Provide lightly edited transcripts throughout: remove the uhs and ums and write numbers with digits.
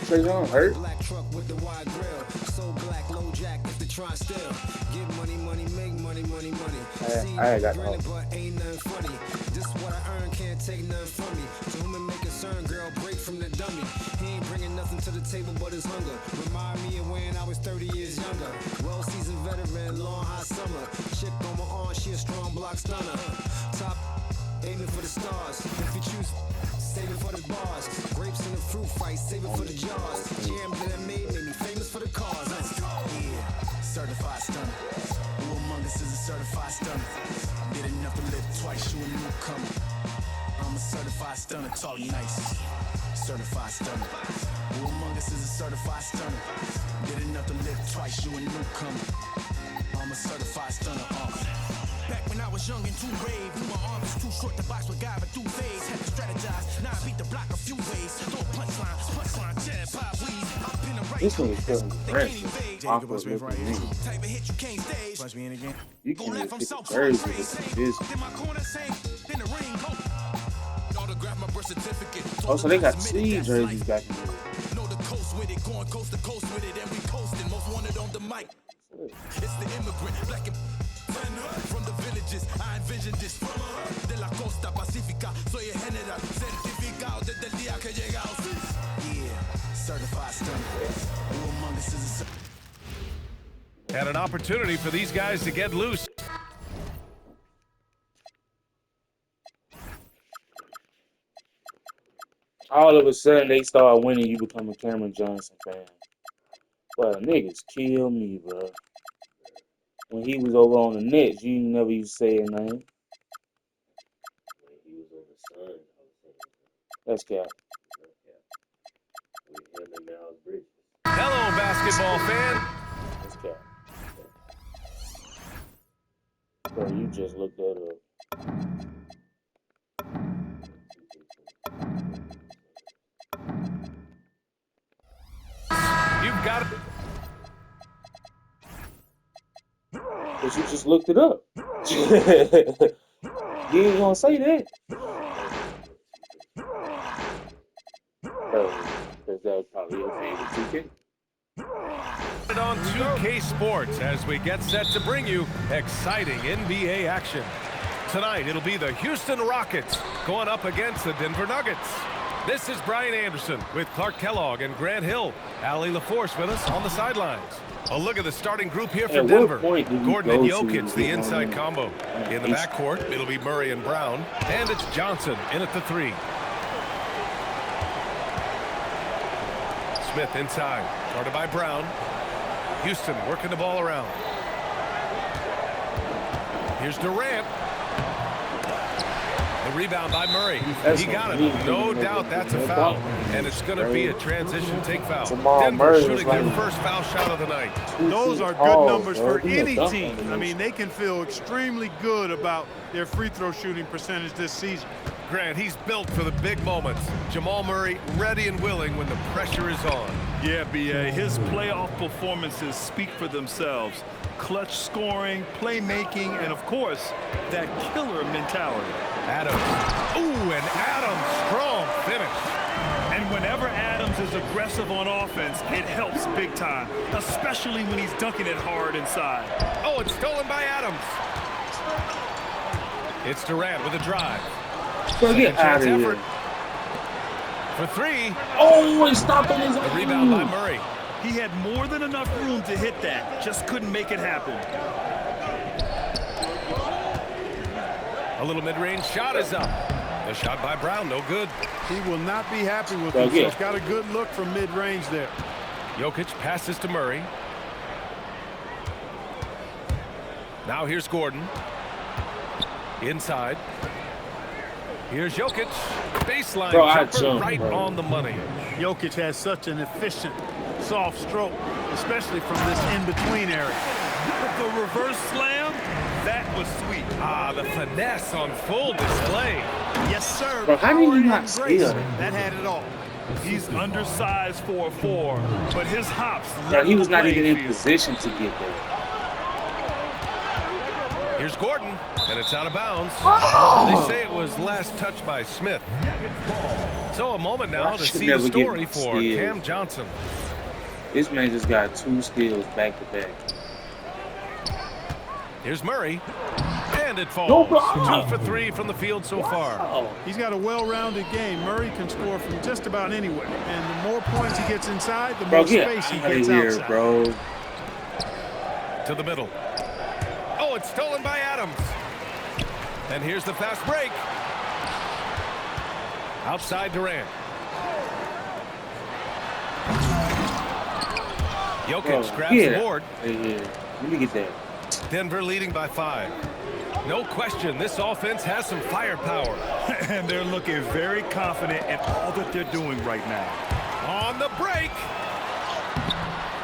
Trey Young hurt. Black truck with the wide grill. So black, low jack if they try still. Get money, money, make money, money, money. See, I ain't got no. grinning, but ain't nothing funny. This what I earn, can't take nothing from me. To whom it may concern, girl, break from the dummy. He ain't bringing nothing to the table but his hunger. Remind me of when I was 30 years younger. Well-seasoned veteran, long hot summer. Chick on my arm, she a strong block stunner. Top, aiming for the stars. If you choose, save it for the bars. Grapes in the fruit fight, save it for the jars. Jam that I made me famous for the cars. Yeah, certified stunner. Who among us is a certified stunner? Did enough to live twice, you a newcomer. I'm a certified stunner, tall and nice. Certified stunner. Who among us is a certified stunner? Did enough to live twice, you a newcomer. I'm a certified stunner. Back when I was young and too brave, knew my arm was too short to box with guy, but through phase. Had to strategize, now I beat the block a few ways. Throw a punchline, jab, pop, weave. I've been a right. This one is feeling fresh. Type of hit you can't stage. Punch me in again. You can just get the birds with this. In my corner, same. In the ring, autograph my birth certificate. Oh, so they got Seed jerseys back in there. Know the coast with it, going coast to coast with it, and we coasting. Most wanted on the mic. It's the immigrant, black and from the villages. I envisioned this from de la costa pacífica. Soy el general, certificado desde el día que llegamos. Yeah, certified stunner. Who among us is a Had an opportunity for these guys to get loose. All of a sudden, they start winning. You become a Cameron Johnson fan. Well, niggas kill me, bro. When he was over on the Nets, you never used to say his name. When he was on the Sun, I was saying That's cap. with him and Miles Bridges. Hello, basketball fan. That's cap. Bro, you just looked that up. You've got it. But you just looked it up. You ain't gonna say that. Because that was probably your favorite 2K. On 2K Sports as we get set to bring you exciting NBA action. Tonight, it'll be the Houston Rockets going up against the Denver Nuggets. This is Brian Anderson with Clark Kellogg and Grant Hill. Allie LaForce with us on the sidelines. A look at the starting group here for Denver. Gordon and Jokic, the inside combo. In the backcourt, it'll be Murray and Brown. And it's Johnson in at the 3. Smith inside, guarded by Brown. Houston working the ball around. Here's Durant. The rebound by Murray. He got it. No doubt that's a foul. And it's going to be a transition take foul. Denver shooting their first foul shot of the night. Those are good numbers for any team. I mean, they can feel extremely good about their free throw shooting percentage this season. Grant, he's built for the big moments. Jamal Murray ready and willing when the pressure is on. Yeah, B.A. His playoff performances speak for themselves. Clutch scoring, playmaking, and of course, that killer mentality. Adams. Ooh, and Adams, strong finish. And whenever Adams is aggressive on offense, it helps big time, especially when he's dunking it hard inside. Oh, it's stolen by Adams. It's Durant with a drive. Get out of here. For 3. Oh, he's stopping his The rebound by Murray. He had more than enough room to hit that, just couldn't make it happen. A little mid-range shot is up. The shot by Brown, no good. He will not be happy with himself. Got a good look from mid-range there. Jokic passes to Murray. Now here's Gordon. Inside. Here's Jokic. Baseline jumper right on the money. Jokic has such an efficient, soft stroke, especially from this in-between area. The reverse slam, that was sweet. Ah, the finesse on full display. Yes, sir. Bro, how did you not see that? That had it all. He's undersized for a 4, but his hops. Bro, he was not even in position to get there. Here's Gordon, and it's out of bounds. Oh! They say it was last touched by Smith. So a moment now to should see the never get story for steals. Cam Johnson. This man just got 2 steals back to back. Here's Murray. And it falls. No problem. 2 for 3 from the field so far. Oh, He's got a well-rounded game. Murray can score from just about anywhere. And the more points he gets inside, the bro, more get space he out of gets here, outside. bro. To the middle. Oh, it's stolen by Adams. And here's the fast break. Outside Durant. Jokic grabs the board. Yeah. Let me get that. Denver leading by 5. No question, this offense has some firepower. And they're looking very confident in all that they're doing right now. On the break.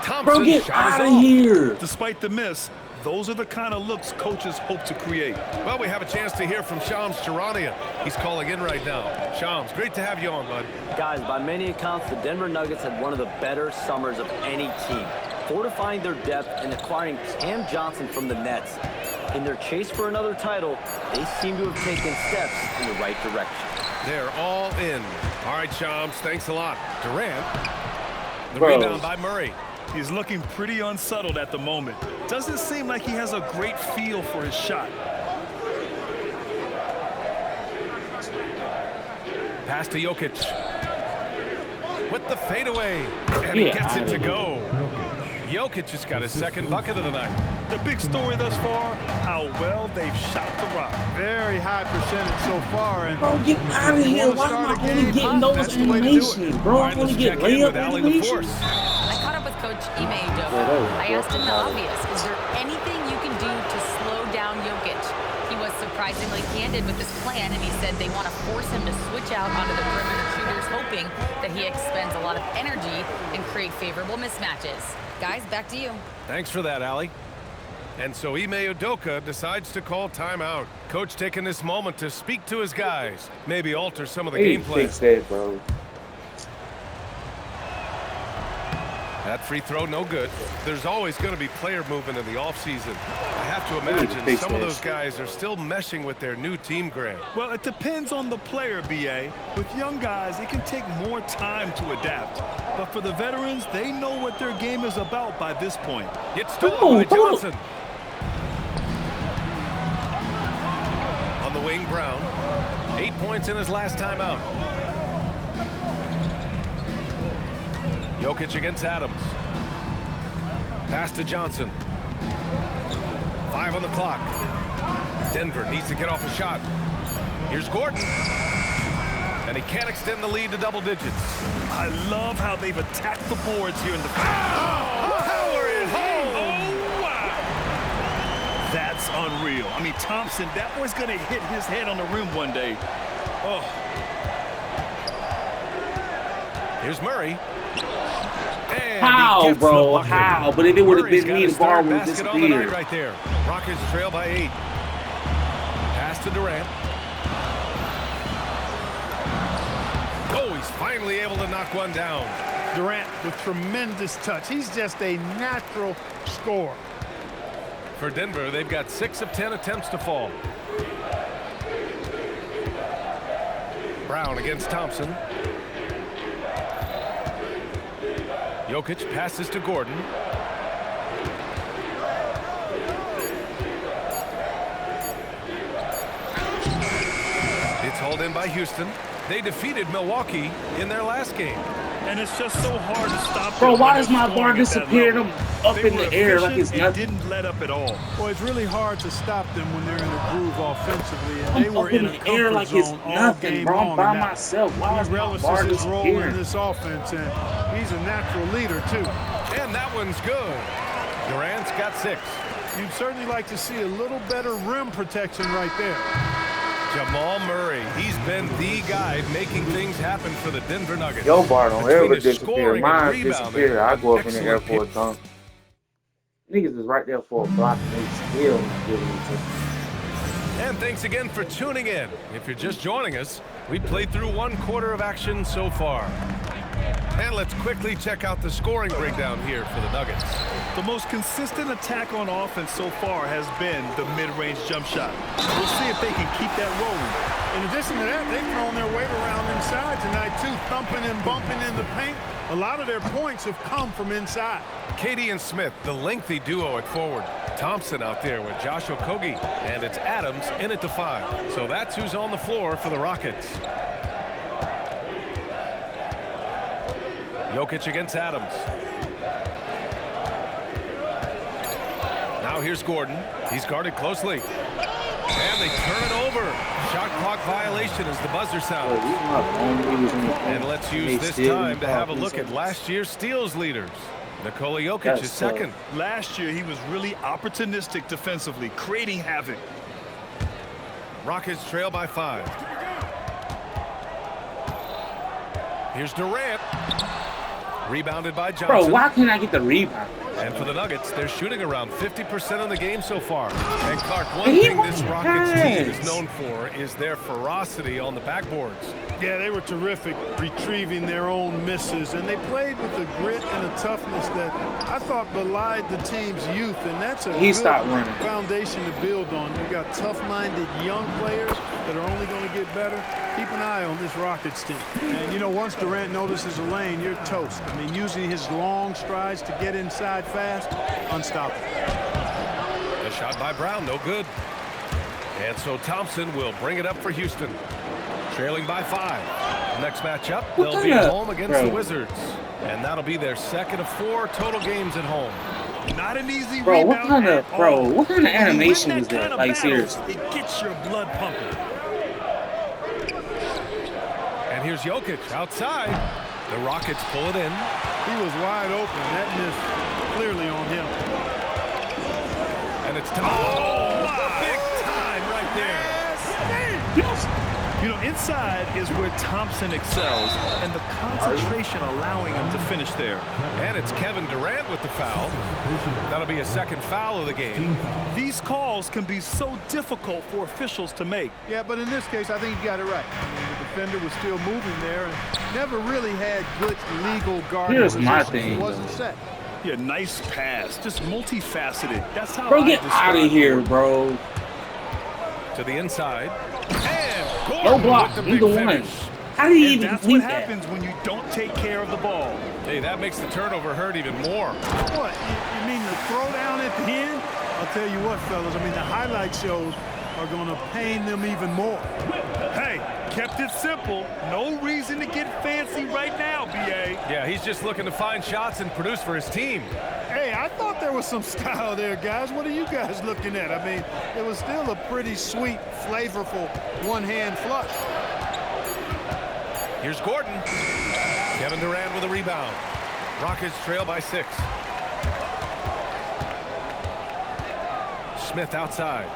Thompson Bro, get shot is out of off. here. Despite the miss, those are the kind of looks coaches hope to create. Well, we have a chance to hear from Shams Charania. He's calling in right now. Shams, great to have you on, bud. Guys, by many accounts, the Denver Nuggets had one of the better summers of any team, fortifying their depth and acquiring Cam Johnson from the Nets. In their chase for another title, they seem to have taken steps in the right direction. They're all in. All right, Shams, thanks a lot. Durant. The Bro. rebound by Murray. He's looking pretty unsettled at the moment. Doesn't seem like he has a great feel for his shot. Pass to Jokic. With the fadeaway. And he gets it to go. Jokic has got his second bucket of the night. The big story thus far, how well they've shot the rock. Very high percentage so far. And Bro, get out of here. Why am I only getting those That's the way to do it. animations, bro? All I right, only let's get check in with layup Allie animations. LaForce. I caught up with Coach Ime Udoka. that was I asked him the rough. obvious. Is there anything you can do to slow down Jokic? He was surprisingly candid with his plan, and he said they want to force him to switch out onto the perimeter shooters, hoping that he expends a lot of energy and create favorable mismatches. Guys, back to you. Thanks for that, Allie. And so Ime Udoka decides to call timeout. Coach taking this moment to speak to his guys. Maybe alter some of the Hey, game plan. fix that, bro. That free throw, no good. There's always going to be player movement in the offseason. I have to need to imagine fix some of that those shit. guys are still meshing with their new team, Grant. Well, it depends on the player, B.A. With young guys, it can take more time to adapt. But for the veterans, they know what their game is about by this point. It's stolen by Oh, Johnson. On the wing, Brown. 8 points in his last time out. Jokic against Adams. Pass to Johnson. 5 on the clock. Denver needs to get off a shot. Here's Gordon. And he can't extend the lead to double digits. I love how they've attacked the boards here in the Power it home! Oh, wow! That's unreal. I mean, Thompson, that boy's going to hit his head on the rim one day. Oh. Here's Murray. And How, he gets the bro? bucket. How? But if it would have Murray's been got me, his the bar third would have basket on the night disappeared. right there. Rockets trail by 8. Pass to Durant. Oh, he's finally able to knock one down. Durant with tremendous touch. He's just a natural scorer. For Denver, they've got 6 of 10 attempts to fall. Brown against Thompson. Jokic passes to Gordon. It's hauled in by Houston. They defeated Milwaukee in their last game. And it's just so hard to stop Bro, them why when does they're my scoring bar at that disappear? level. I'm up They in were the air like it's efficient and nothing. didn't let up at all. Well, it's really hard to stop them when they're in a groove offensively, and they I'm were up in in a the air comfort like it's zone all nothing, game bro. I'm long. by and that- myself. Why is He my relishes bar his role in disappearing? this offense, and he's a natural leader, too. And that one's good. Durant's got 6. You'd certainly like to see a little better rim protection right there. Jamal Murray, he's been the guy making things happen for the Denver Nuggets. Your bar don't Between ever his disappear. scoring and Mine rebounding, disappear. I go up in the air excellent for a hit. dunk. Niggas is right there for a block and they still not giving it to me. And thanks again for tuning in. If you're just joining us, we played through 1 quarter of action so far. And let's quickly check out the scoring breakdown here for the Nuggets. The most consistent attack on offense so far has been the mid-range jump shot. We'll see if they can keep that rolling. In addition to that, they've thrown their weight around inside tonight, too, thumping and bumping in the paint. A lot of their points have come from inside. Katie and Smith, the lengthy duo at forward. Thompson out there with Josh Okogie. And it's Adams in at the 5. So that's who's on the floor for the Rockets. Jokic against Adams. Now here's Gordon. He's guarded closely. And they turn it over. Shot clock violation as the buzzer sounds. And let's use this time to have a look at last year's steals leaders. Nikola Jokic is second. Last year, he was really opportunistic defensively, creating havoc. Rockets trail by 5. Here's Durant. Rebounded by Johnson. Bro, why can't I get the rebound? And for the Nuggets, they're shooting around 50% of the game so far. And Clark, one thing this Rockets team is known for is their ferocity on the backboards. Yeah, they were terrific retrieving their own misses, and they played with a grit and a toughness that I thought belied the team's youth, and that's a good foundation to build on. You've got tough-minded young players that are only going to get better. Keep an eye on this Rockets team. And, you know, once Durant notices a lane, you're toast. I mean, using his long strides to get inside fast, unstoppable. A shot by Brown, no good. And so Thompson will bring it up for Houston. Trailing by 5. Next matchup, they'll be at home against the Wizards. And that'll be their second of 4 total games at home. Not an easy rebound. What kind of animation is that? Like, seriously. It gets your blood pumping. And here's Jokic outside. The Rockets pull it in. He was wide open. That miss clearly on him. And it's big time right there. Yes. You know, inside is where Thompson excels, and the concentration allowing him to finish there. And it's Kevin Durant with the foul. That'll be a second foul of the game. These calls can be so difficult for officials to make. Yeah, but in this case, I think you got it right. I mean, the defender was still moving there and never really had good legal guarding. Here's my thing. It wasn't set. Yeah, nice pass. Just multifaceted. That's how Bro, get out of here, bro. To the inside. And no block, either one. How do you even that's leave what that? happens when you don't take care of the ball. Hey, that makes the turnover hurt even more. What? You mean the throwdown at the end? I'll tell you what, fellas. I mean, the highlight shows are going to pain them even more. Hey, kept it simple. No reason to get fancy right now, B.A. Yeah, he's just looking to find shots and produce for his team. Hey, I thought there was some style there, guys. What are you guys looking at? I mean, it was still a pretty sweet, flavorful one-hand flush. Here's Gordon. Kevin Durant with a rebound. Rockets trail by 6. Smith outside.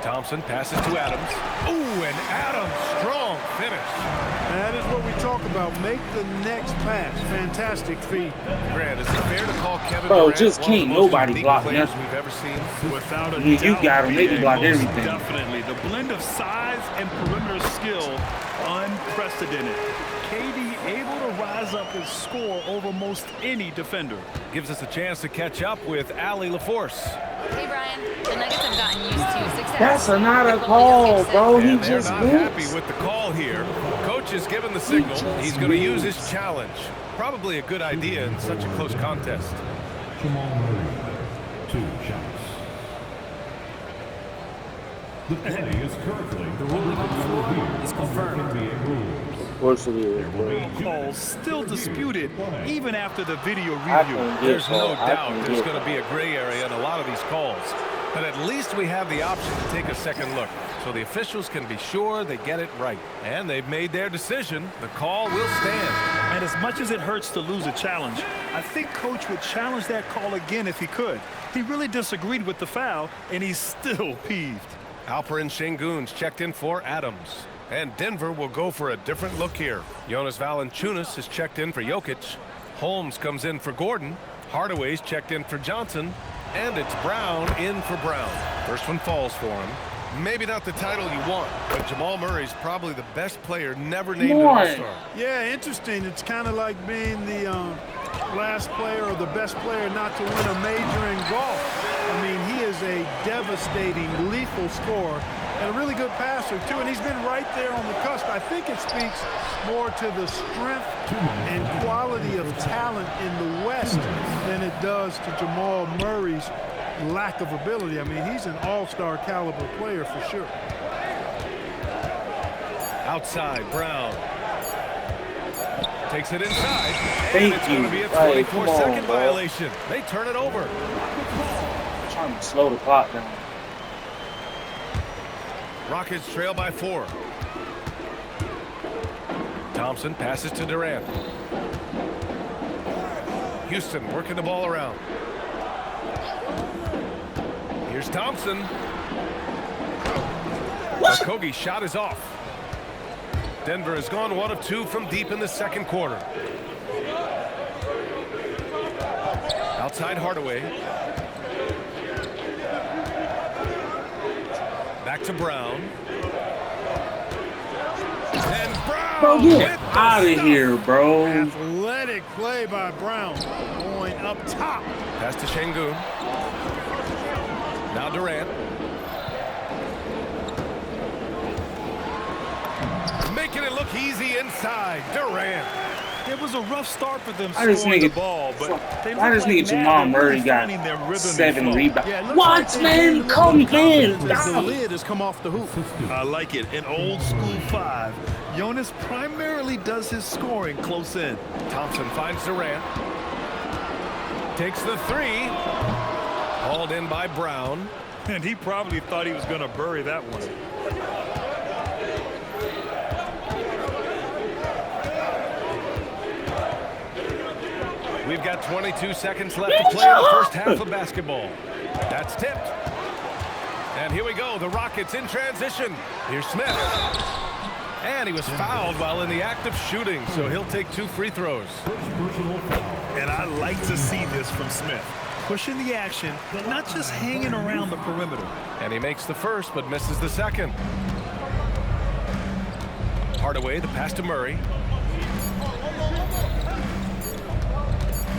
Thompson passes to Adams. Ooh, and Adams, strong finish. That is what we talk about. Make the next pass. Fantastic feed. Grant, is it fair to call Kevin Bro, Durant just can't nobody block him. We've ever seen? Without a You doubt, got him. They can block most everything. Definitely. The blend of size and perimeter skill, unprecedented. KD able to rise up and score over most any defender. Gives us a chance to catch up with Allie LaForce. Hey, Brian. The Nuggets have gotten used to success. That's not a call, bro. He And they're just not wins. happy with the call here. Coach has given the signal. He's going to use his challenge. Probably a good idea in such a close contest. Jamal Murray, 2 shots. The play is currently the ruling is confirmed. NBA rules. Of course it is, bro. Calls still disputed even after the video I review. can get There's no that. I doubt can there's get going to be a gray area in a lot of these calls. But at least we have the option to take a second look. So the officials can be sure they get it right. And they've made their decision. The call will stand. And as much as it hurts to lose a challenge, I think Coach would challenge that call again if he could. He really disagreed with the foul, and he's still peeved. Alperen Şengün's checked in for Adams. And Denver will go for a different look here. Jonas Valanciunas is checked in for Jokic. Holmes comes in for Gordon. Hardaway's checked in for Johnson. And it's Brown in for Brown. First one falls for him. Maybe not the title you want, but Jamal Murray's probably the best player never named an All-Star. Yeah, interesting. It's kind of like being the last player or the best player not to win a major in golf. I mean, he is a devastating, lethal scorer and a really good passer, too. And he's been right there on the cusp. I think it speaks more to the strength and quality of talent in the West than it does to Jamal Murray's lack of ability. I mean, he's an all-star caliber player for sure. Outside, Brown. Takes it inside. Thank and it's you. going to be a Like, 24-second violation. They turn it over. I'm trying to slow the clock down. Rockets trail by 4. Thompson passes to Durant. Houston working the ball around. Here's Thompson. Okogie's shot is off. Denver has gone 1 of 2 from deep in the second quarter. Outside Hardaway. Back to Brown. And Brown. Bro, get out of here, bro. Athletic play by Brown. Going up top. Pass to Şengün. Now Durant. Making it look easy inside. Durant. It was a rough start for them I just scoring the nigga, ball, but they why this look like nigga Jamal mad. Murray Really got finding their rhythm and 7 flow. rebounds? Yeah, it looks What, like man? they Come lose in. confidence as the lid has come off the hoop. I like it. An old school 5. Jonas primarily does his scoring close in. Thompson finds Durant. Takes the 3. Hauled in by Brown. And he probably thought he was going to bury that one. We've got 22 seconds left to play in the first half of basketball. That's tipped. And here we go. The Rockets in transition. Here's Smith. And he was fouled while in the act of shooting, so he'll take 2 free throws. And I like to see this from Smith. Pushing the action, but not just hanging around the perimeter. And he makes the first, but misses the second. Hardaway, the pass to Murray.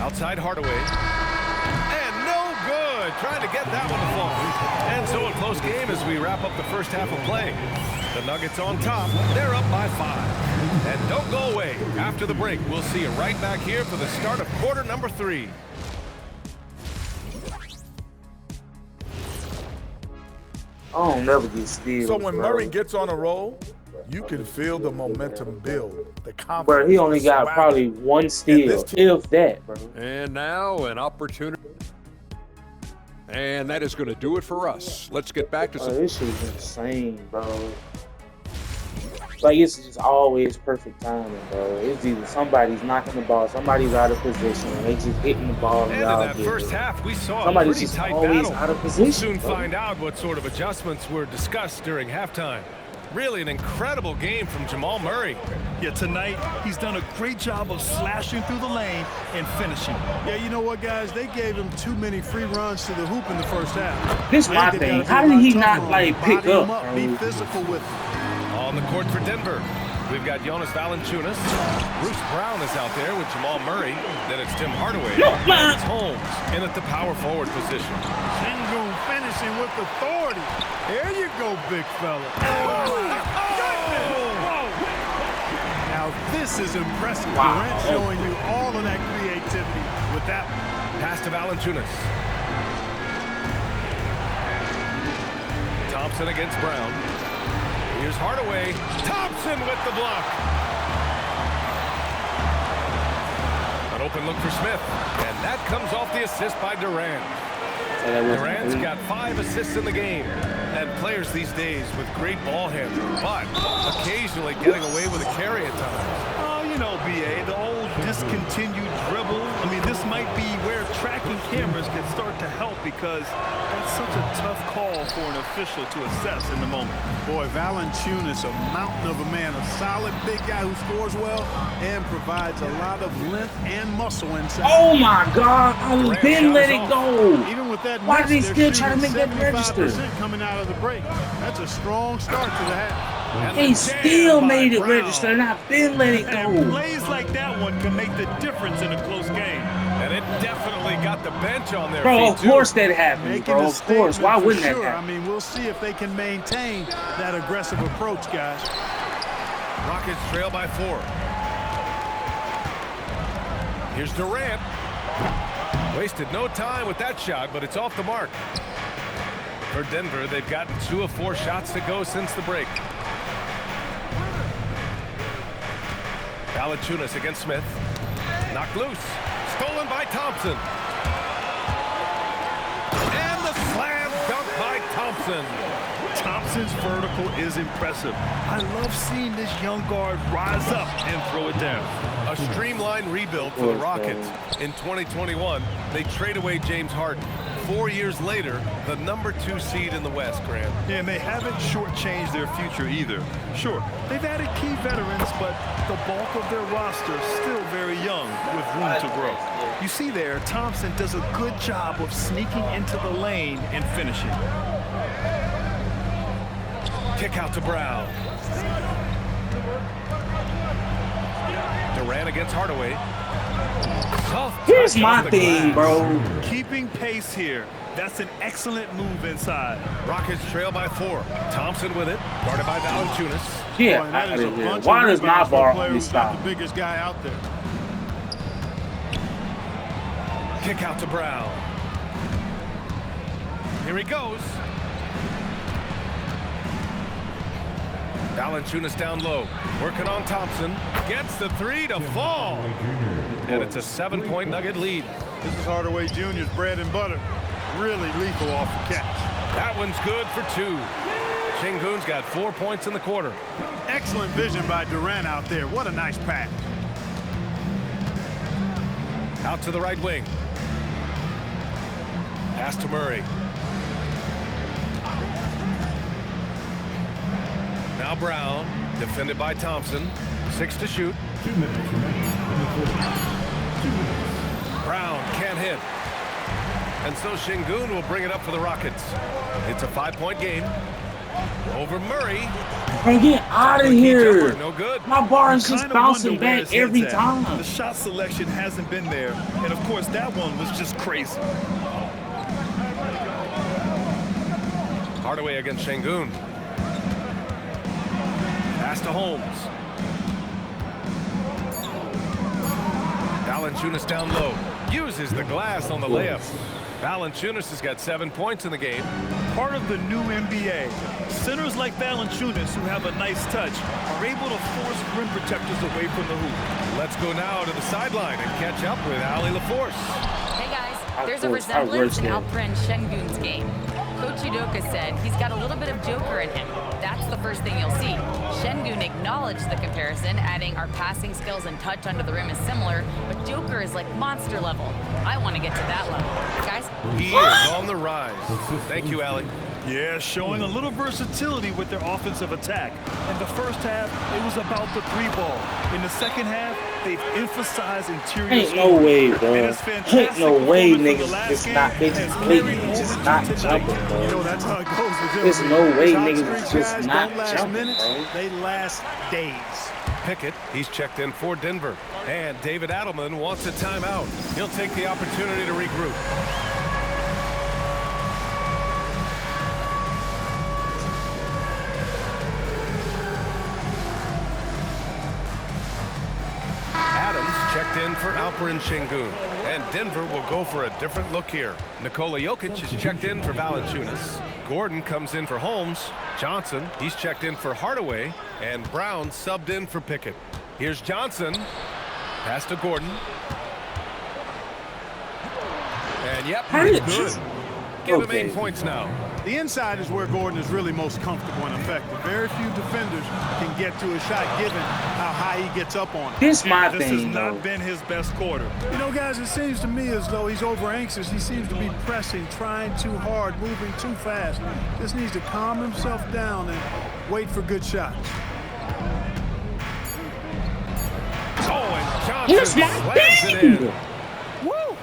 Outside Hardaway. And no good. Trying to get that one to fall. And so a close game as we wrap up the first half of play. The Nuggets on top. They're up by 5. And don't go away. After the break, we'll see you right back here for the start of quarter number 3. I don't never get steals. So when bro. Murray gets on a roll, you can feel the momentum build, the confidence. Bro, he only got swagger. probably 1 steal, if that, bro. And now an opportunity. And that is going to do it for us. Let's get back to some. This shit is insane, bro. Like, it's just always perfect timing, bro. It's either somebody's knocking the ball, somebody's out of position, and they just hitting the ball. And in that first half, we saw somebody's a pretty just tight always battle. out of position. We'll soon bro. find out what sort of adjustments were discussed during halftime. Really an incredible game from Jamal Murray. Yeah, tonight he's done a great job of slashing through the lane and finishing. Yeah, you know what, guys? They gave him too many free runs to the hoop in the first half. This I my think they thing. gotta How be a did he lot not, tougher like, on pick bodying up, him up, bro? be physical with him. On the court for Denver, we've got Jonas Valanciunas. Bruce Brown is out there with Jamal Murray. Then it's Tim Hardaway. And it's Holmes in at the power forward position. Şengün finishing with authority. There you go, big fella. Now this is impressive. Durant showing you all of that creativity with that one. Pass to Valanciunas. Thompson against Brown. Here's Hardaway. Thompson with the block. An open look for Smith. And that comes off the assist by Durant. Durant's got 5 assists in the game. And players these days with great ball handling, but occasionally getting away with a carry at times. Oh, you know, B.A., the old discontinued dribble. I mean, this might be where tracking cameras can start to help because that's such a tough call for an official to assess in the moment. Boy, Valanciunas, a mountain of a man, a solid big guy who scores well and provides a lot of length and muscle inside. Oh my God! I didn't let it go. Even with that, why did he still try to make that register? Coming out of the break. That's a strong start to the half. He still made it register, and I've been let it go. And plays like that one can make the difference in a close game. And it definitely got the bench on their Bro, feet, of course that happened, Making bro. a Of course. Why statement wouldn't for that sure. happen? I mean, we'll see if they can maintain that aggressive approach, guys. Rockets trail by 4. Here's Durant. Wasted no time with that shot, but it's off the mark. For Denver, they've gotten 2 of 4 shots to go since the break. Valanciunas against Smith. Knocked loose. Stolen by Thompson. And the slam dunk by Thompson. Thompson's vertical is impressive. I love seeing this young guard rise up and throw it down. A streamlined rebuild for the Rockets. In 2021, they trade away James Harden. 4 years later, the #2 seed in the West, Grant. Yeah, and they haven't shortchanged their future either. Sure, they've added key veterans, but the bulk of their roster is still very young with room to grow. You see there, Thompson does a good job of sneaking into the lane and finishing. Kick out to Brown. Durant against Hardaway. Here's my thing, bro. Keeping pace here. That's an excellent move inside. Rockets trail by 4. Thompson with it. Guarded by Valanciunas. Yeah, why does my bar always stop? The biggest guy out there. Kick out to Brown. Here he goes. Valanciunas down low. Working on Thompson. Gets the 3 to fall. And it's a 7-point Nugget lead. This is Hardaway Jr.'s bread and butter. Really lethal off the catch. That one's good for 2. Şengün's got 4 points in the quarter. Excellent vision by Durant out there. What a nice pass. Out to the right wing. Pass to Murray. Now Brown, defended by Thompson. 6 to shoot. 2 minutes remaining in the quarter. 2 minutes. Brown can't hit. And so Şengün will bring it up for the Rockets. It's a 5-point game. Over Murray. Hey, get out of here. No good. My bar is just bouncing back every time. The shot selection hasn't been there. And of course, that one was just crazy. Hardaway against Şengün. Pass to Holmes. Valanciunas down low. Uses the glass on the layup. Valanciunas has got 7 points in the game. Part of the new NBA. Centers like Valanciunas, who have a nice touch, are able to force rim protectors away from the hoop. Let's go now to the sideline and catch up with Allie LaForce. Hey guys, there's a resemblance in Alperen Şengün's game. Coach Udoka said he's got a little bit of Joker in him. That's the first thing you'll see. Şengün acknowledged the comparison, adding our passing skills and touch under the rim is similar, but Joker is like monster level. I want to get to that level. Guys? He is on the rise. Thank you, Allie. Yeah, showing a little versatility with their offensive attack. In the first half, it was about the 3-ball. In the second half, they've emphasized interior. Ain't no way, bro. Ain't no way niggas just not, they just not jumping, bro. You know, that's how it goes. There's no way niggas just not jumping, minutes, bro. they last days. Pickett, he's checked in for Denver. And David Adelman wants a timeout. He'll take the opportunity to regroup. Checked in for Alperen Şengün. And Denver will go for a different look here. Nikola Jokic is checked in for Valanciunas. Gordon comes in for Holmes. Johnson, he's checked in for Hardaway. And Brown subbed in for Pickett. Here's Johnson. Pass to Gordon. And yep, it's good. Give him 8 points now. The inside is where Gordon is really most comfortable and effective. Very few defenders can get to a shot given how high he gets up on it. This has not been his best quarter. You know, guys, it seems to me as though he's over anxious. He seems to be pressing, trying too hard, moving too fast. Just needs to calm himself down and wait for good shots. Oh, and Johnson slams it in. Woo!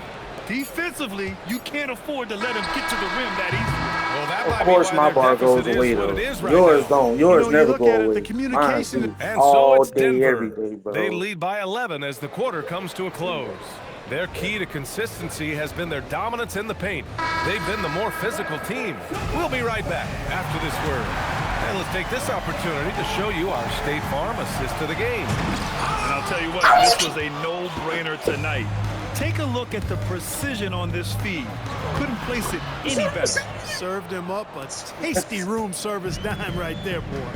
Defensively, you can't afford to let him get to the rim that easily. Well, that Of course, my bar goes away though. Yours don't. Yours never go away. The communication and all so it's day, Denver. every day, bro. They lead by 11 as the quarter comes to a close. Their key to consistency has been their dominance in the paint. They've been the more physical team. We'll be right back after this word. And let's take this opportunity to show you our State Farm assist to the game. And I'll tell you what, this was a no-brainer tonight. Take a look at the precision on this feed. Couldn't place it any better. Served him up a tasty room service dime right there, boy.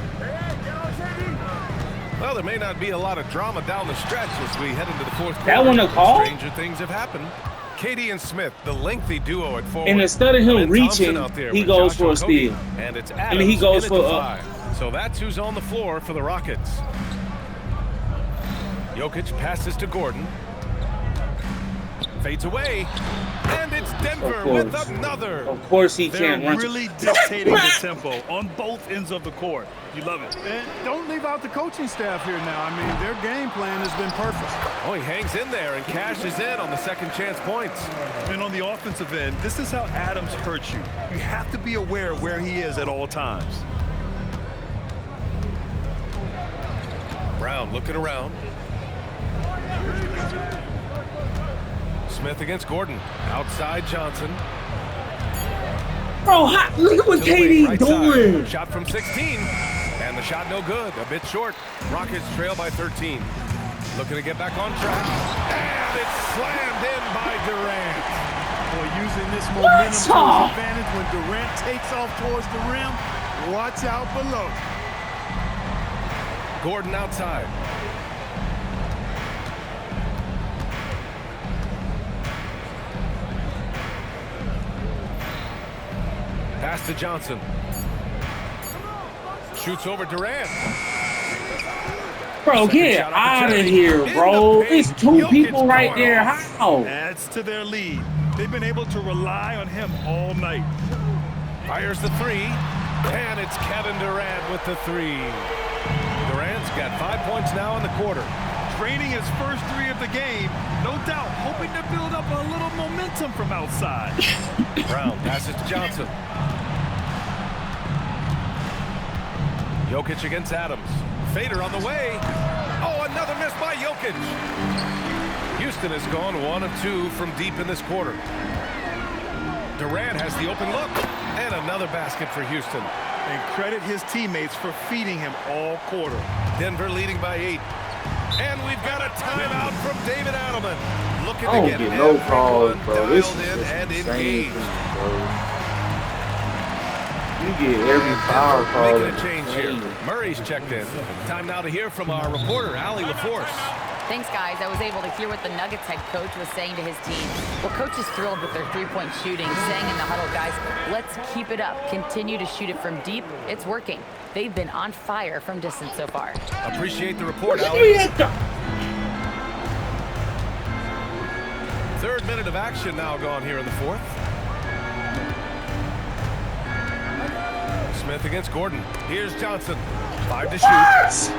Well, there may not be a lot of drama down the stretch as we head into the fourth quarter. That one a call? Stranger things have happened. Katie and Smith, the lengthy duo at forward. And instead of him reaching, he goes for a steal. And it's I mean, he goes for five. So that's who's on the floor for the Rockets. Jokic passes to Gordon. Fades away. And it's Denver with another. Of course he can't They're run. really dictating the tempo on both ends of the court. You love it. And don't leave out the coaching staff here now. I mean, their game plan has been perfect. Oh, he hangs in there and cashes in on the second chance points. And on the offensive end, this is how Adams hurts you. You have to be aware of where he is at all times. Brown looking around. Smith against Gordon. Outside Johnson. Bro, look at what KD doing. Side. Shot from 16. And the shot no good. A bit short. Rockets trail by 13. Looking to get back on track. And it's slammed in by Durant. Boy, using this momentum to his advantage when Durant takes off towards the rim. Watch out below. Gordon outside. Pass to Johnson. Shoots over Durant. Bro, get out of here, bro. It's two people right there. How? Adds to their lead. They've been able to rely on him all night. Fires the three. And it's Kevin Durant with the three. Durant's got 5 points now in the quarter. Draining his first three of the game. No doubt hoping to build up a little momentum from outside. Brown passes to Johnson. Jokic against Adams. Fader on the way. Oh, another miss by Jokic. Houston has gone 1 of 2 from deep in this quarter. Durant has the open look. And another basket for Houston. And credit his teammates for feeding him all quarter. Denver leading by 8. And we've got a timeout from David Adelman. Looking I don't to get get no calls, bro. This dialed is in and just engaged. insane, bro. You get every foul call. Making a change here. Murray's checked in. Time now to hear from our reporter, Allie LaForce. Thanks, guys. I was able to hear what the Nuggets head coach was saying to his team. Well, coach is thrilled with their three-point shooting, saying in the huddle, guys, let's keep it up. Continue to shoot it from deep. It's working. They've been on fire from distance so far. Appreciate the report, Allie. Third minute of action now gone here in the fourth. Smith against Gordon. Here's Johnson. 5 to shoot.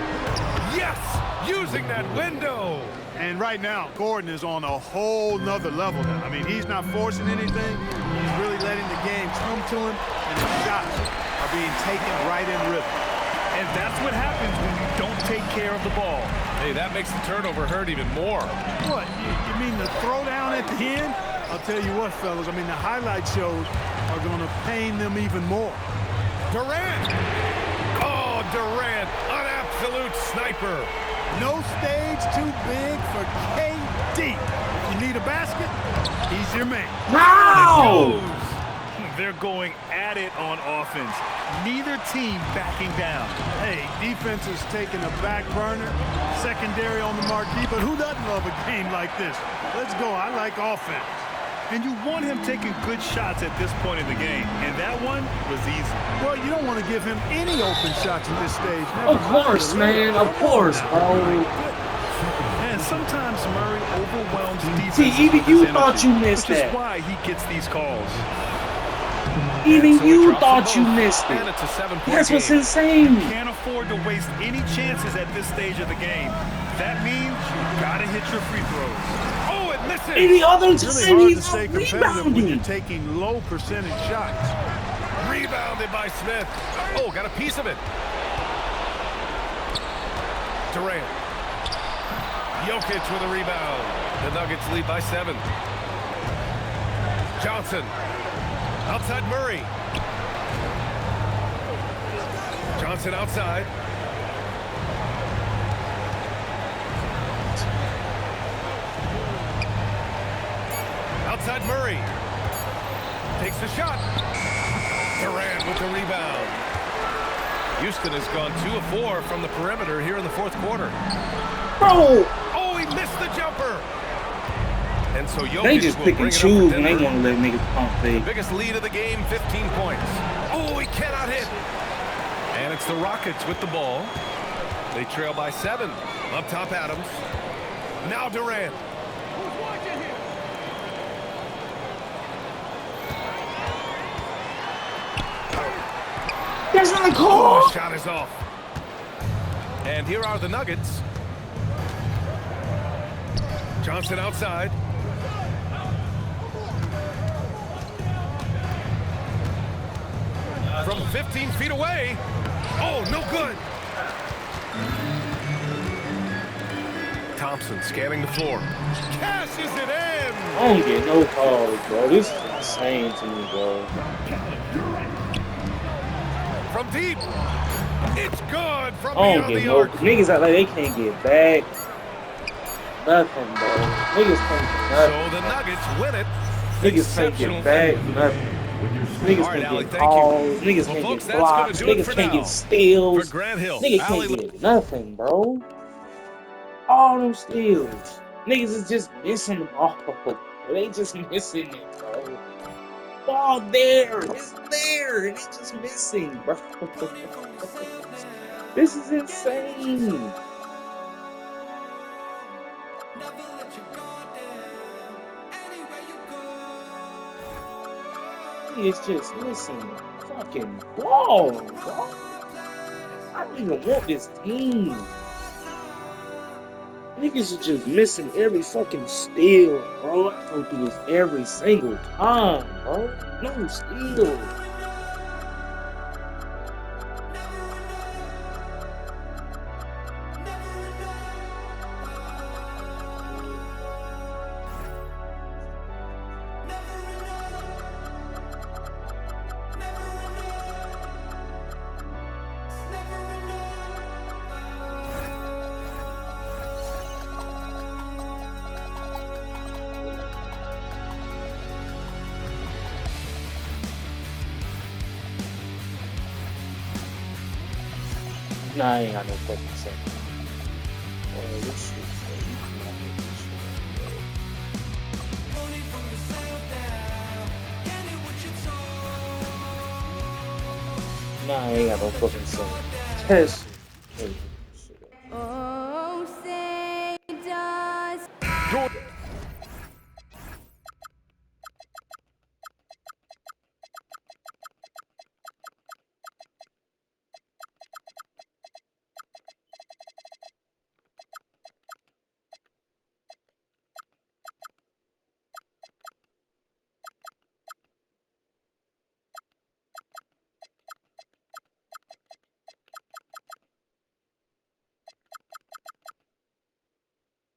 Yes! Using that window. And right now, Gordon is on a whole nother level now. I mean, he's not forcing anything. He's really letting the game come to him, and the shots are being taken right in rhythm. And that's what happens when you don't take care of the ball. Hey, that makes the turnover hurt even more. What? You mean the throwdown at the end? I'll tell you what, fellas. I mean, the highlight shows are going to pain them even more. Durant! Oh, Durant, an absolute sniper. No stage too big for KD. If you need a basket, he's your man. Wow! They're going at it on offense. Neither team backing down. Hey, defense is taking a back burner, secondary on the marquee, but who doesn't love a game like this? Let's go. I like offense. And you want him taking good shots at this point in the game. And that one was easy. Well, you don't want to give him any open shots at this stage. Of course, man. Of course, bro. And sometimes Murray overwhelms defense. See, even you thought you missed that. Which is that. why he gets these calls. Even so you thought you missed and it. it's a 7-point That's what's game. insane. You can't afford to waste any chances at this stage of the game. That means you gotta hit your free throws. Oh, it misses. Any other It's really hard time to he's stay competitive when rebounding. you're taking low percentage shots. Rebounded by Smith. Oh, got a piece of it. Durant. Jokic with a rebound. The Nuggets lead by 7. Johnson. Outside Murray. Johnson outside. Outside Murray. Takes the shot. Durant with the rebound. Houston has gone 2 of 4 from the perimeter here in the fourth quarter. Bro. Oh, he missed the jumper. And so Jokic They just will pick bring and it up for choose when they Denver. want to let niggas pump fake. Biggest lead of the game, 15 points. Oh, he cannot hit. And it's the Rockets with the ball. They trail by 7. Up top, Adams. Now Durant. That's not a call. Oh, shot is off. And here are the Nuggets. Johnson outside. From 15 feet away. Oh, no good. Thompson scanning the floor. Cashes it in. I don't get no calls, bro. This is insane to me, bro. From deep. It's good from I don't beyond get the no. arc. Niggas act like they can't get back. Nothing, bro. Niggas can't get So nothing. the Nuggets win it. Niggas can't get back. Nothing. Niggas All right, can't Allie, get thank you. calls. Niggas Well, can't folks, get that's gonna blocks. do it Niggas for can't now. get steals. For Grant Hill, Niggas Allie can't get nothing, bro. All them steals. Niggas is just missing the ball. They just missing it, bro. Ball there. It's there. And it's just missing, bro. This is insane. It's just missing fucking ball, bro. I don't even want this team. Niggas are just missing every fucking steal, bro. I go through this every single time, bro. No steal. Nah, I ain't got no fucking sense. Oh, this shit. Nah, I ain't got no fucking sense. Test. Oh, say does.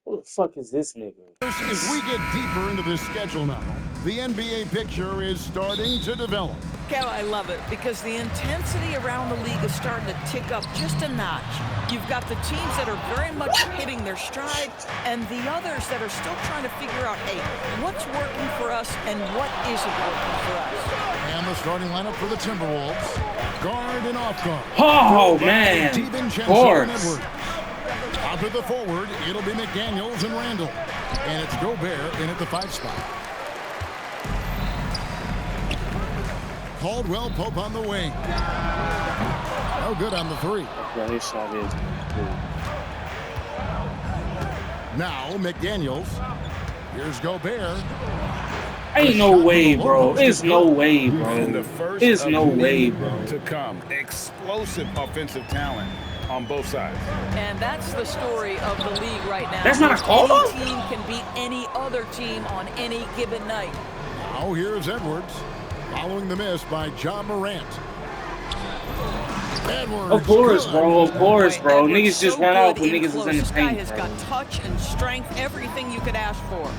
Who the fuck is this nigga? As we get deeper into this schedule now, the NBA picture is starting to develop. Kev, I love it because the intensity around the league is starting to tick up just a notch. You've got the teams that are very much hitting their stride and the others that are still trying to figure out, hey, what's working for us and what isn't working for us. And the starting lineup for the Timberwolves. Guard and off guard. Oh, man. Of course. Out to the forward, it'll be McDaniels and Randall. And it's Gobert in at the 5 spot. Caldwell Pope on the wing. No good on the three. Yeah, this shot is good. Now McDaniels. Here's Gobert. Ain't no way, bro. There's no way, bro. The first There's of no way, many bro. to come. Explosive offensive talent on both sides. And that's the story of the league right now. That's not a call? Any team can beat any other team on any given night. Now here's Edwards. Following the miss by John Morant. Edwards. Of course, bro. Of course, bro. Edwards Niggas just so run off good when niggas is close. in the This guy paint, has bro. got touch and strength, everything you could ask for.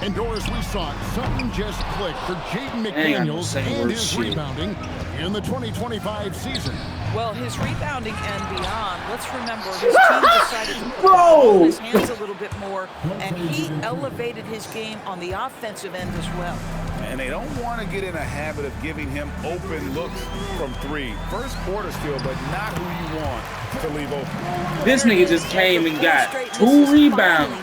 And Doris, we saw it. Something just clicked for Jaden Ain't got no McDaniels saying and word his shit. rebounding in the 2025 season. Well, his rebounding and beyond, let's remember his team decided to put the Bro! ball in his hands a little bit more, and he elevated his game on the offensive end as well. And they don't want to get in a habit of giving him open looks from three. First quarter still, but not who you want to leave open. This nigga just came and got 2 rebounds.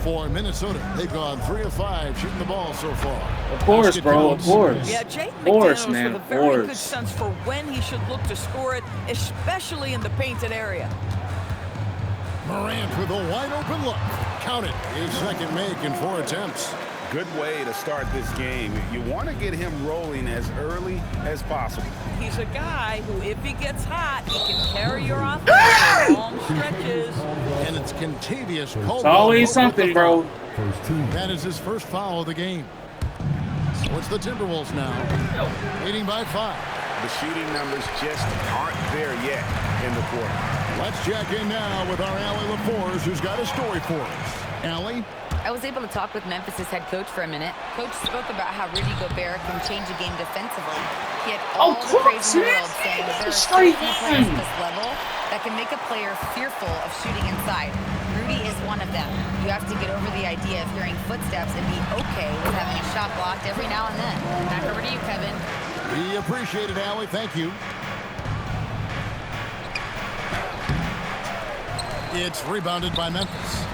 For Minnesota, they've gone 3 of 5 shooting the ball so far. Of course, bro. Of course. Yeah, Jaden Of course, McDaniels man. with a Of very good course. sense for when he should look to score it, especially in the painted area. Morant with a wide open look. Count it. His second make in 4 attempts. Good way to start this game. You want to get him rolling as early as possible. He's a guy who, if he gets hot, he can carry your offense for long stretches. And it's Contavious Caldwell. It's always something, bro. That is his first foul of the game. So it's the Timberwolves now, leading by 5. The shooting numbers just aren't there yet in the quarter. Let's check in now with our Allie LaForce, who's got a story for us. Allie? I was able to talk with Memphis' head coach for a minute. Coach spoke about how Rudy Gobert can change a game defensively. He had all the praise in the world, saying that there are so few players at this level that can make a player fearful of shooting inside. Rudy is one of them. You have to get over the idea of hearing footsteps and be okay with having a shot blocked every now and then. Back over to you, Kevin. We appreciate it, Allie. Thank you. It's rebounded by Memphis.